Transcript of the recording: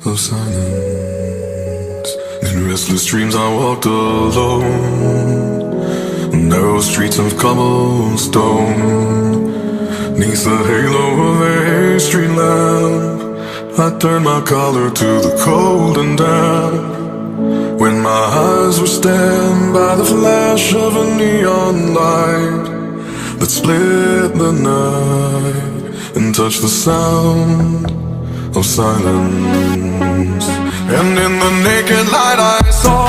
of silence. In restless dreams I walked alone, narrow streets of cobblestone. 'Neath the halo of a street lamp, I turned my collar to the cold and damp. When my eyes were stabbed by the flash of a neon light that split the night and touched the sound of silence. And in the naked light I saw